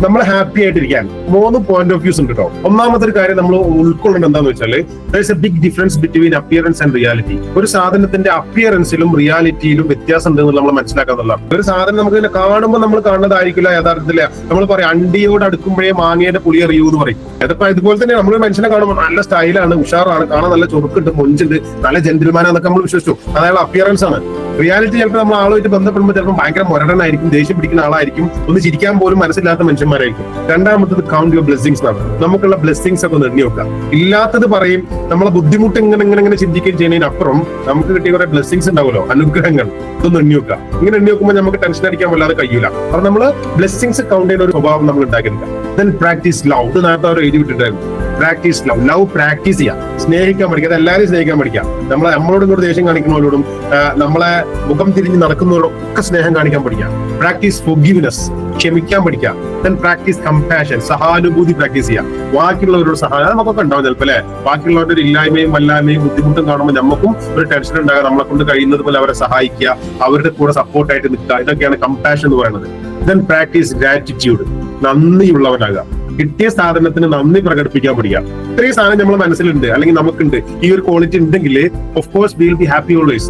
നമ്മൾ ഹാപ്പി ആയിട്ടിരിക്കാൻ 3 point of views ഉണ്ട് കേട്ടോ. ഒന്നാമത്തെ ഒരു കാര്യം നമ്മൾ ഉൾക്കൊള്ളേണ്ടത് എന്താണെന്ന് വെച്ചാൽ there a big difference between appearance and reality. ഒരു സാധനത്തിന്റെ അപ്പിയറൻസിലും റിയാലിറ്റിയിലും വ്യത്യാസം ഉണ്ട് നമ്മൾ മനസ്സിലാക്കാന്നുള്ളതാണ്. ഒരു സാധനം നമുക്ക് ഇങ്ങനെ കാണുമ്പോൾ നമ്മൾ കാണുന്നതായിരിക്കില്ല യഥാർത്ഥത്തില്. നമ്മൾ പറയും അണ്ടിയോട് അടുക്കുമ്പോഴേ മാങ്ങയുടെ പുളി അറിയൂ എന്ന് പറയും. അതിപ്പോ ഇതുപോലെ തന്നെ നമ്മൾ മനുഷ്യനെ കാണുമ്പോൾ നല്ല സ്റ്റൈലാണ്, ഉഷാറാണ്, കാണാൻ നല്ല ചുറുക്കുണ്ട്, മൊഞ്ചുണ്ട്, നല്ല ജെന്റിൽമാനാന്നൊക്കെ നമ്മൾ വിശ്വസിച്ചു. അതായത് അപ്പിയറൻസ് ആണ്. റിയാലിറ്റി ചിലപ്പോൾ നമ്മൾ ആളുമായിട്ട് ബന്ധപ്പെടുമ്പോൾ ചിലപ്പോൾ ഭയങ്കര മുരടനായിരിക്കും, ദേഷ്യം പിടിക്കുന്ന ആളായിരിക്കും, ഒന്ന് ചിരിക്കാൻ പോലും മനസ്സിലാത്ത മനുഷ്യന്മാരായിരിക്കും. രണ്ടാമത്തത് കൗണ്ട് യുവർ ബ്ലെസ്സിങ്സ് ആണ്. നമുക്കുള്ള ബ്ലെസ്സിങ്സ് ഒക്കെ ഒന്ന് എണ്ണി വെക്കുക. ഇല്ലാത്തത് പറയും, നമ്മളെ ബുദ്ധിമുട്ട് ഇങ്ങനെ ചിന്തിക്കുകയും ചെയ്യുന്നതിനപ്പുറം നമുക്ക് കിട്ടിയ കുറെ ബ്ലെസ്സിങ്സ് ഉണ്ടാവുമല്ലോ, അനുഗ്രഹങ്ങൾ, ഇതൊന്ന് എണ്ണി വെക്കുക. ഇങ്ങനെ എണ്ണി വെക്കുമ്പോൾ നമുക്ക് ടെൻഷൻ അടിക്കാൻ വല്ലാതെ കഴിയൂല. അപ്പൊ നമ്മള് ബ്ലെസ്സിങ്സ് കൗണ്ട് ചെയ്യുന്ന ഒരു സ്വഭാവം നമ്മൾ ഉണ്ടാക്കില്ല. Then practice love. ഇത് നേരത്തെ അവർ എഴുതി വിട്ടിട്ടായിരുന്നു. Practice love. ലവ് പ്രാക്ടീസ് ചെയ്യാം, സ്നേഹിക്കാൻ പഠിക്കാം. എല്ലാവരും സ്നേഹിക്കാൻ പഠിക്കാം. നമ്മളോട് ഇങ്ങോട്ട് ദേഷ്യം കാണിക്കുന്നവരോടും നമ്മളെ മുഖം തിരിഞ്ഞ് നടക്കുന്നവരോടൊക്കെ സ്നേഹം കാണിക്കാൻ പഠിക്കാം. പ്രാക്ടീസ് ഫോർഗിവ്നെസ്, ക്ഷമിക്കാൻ പഠിക്കാം. ദെൻ പ്രാക്ടീസ് കമ്പാഷൻ, സഹാനുഭൂതി പ്രാക്ടീസ് ചെയ്യാം. ബാക്കിയുള്ളവരോട് സഹായം നമുക്കൊക്കെ ഉണ്ടാവും ചിലപ്പോൾ അല്ലെ. ബാക്കിയുള്ളവരുടെ ഒരു ഇല്ലായ്മയും വല്ലായ്മയും ബുദ്ധിമുട്ടും കാണുമ്പോൾ നമുക്കും ഒരു ടെൻഷൻ ഉണ്ടാകുക. നമ്മളെ കൊണ്ട് കഴിയുന്നത് പോലെ അവരെ സഹായിക്കുക, അവരുടെ കൂടെ സപ്പോർട്ടായിട്ട് നിൽക്കുക. ഇതൊക്കെയാണ് കമ്പാഷൻ എന്ന് പറയുന്നത്. ദെൻ പ്രാക്ടീസ് ഗ്രാറ്റിറ്റ്യൂഡ്, നന്ദിയുള്ളവനാകുക. കിട്ടിയ സാധനത്തിന് നന്ദി പ്രകടിപ്പിക്കാൻ പഠിക്കുക. ഇത്രയും സാധനം നമ്മുടെ മനസ്സിലുണ്ട് അല്ലെങ്കിൽ നമുക്കുണ്ട്, ഈ ഒരു ക്വാളിറ്റി ഉണ്ടെങ്കിൽ of course we will be happy always.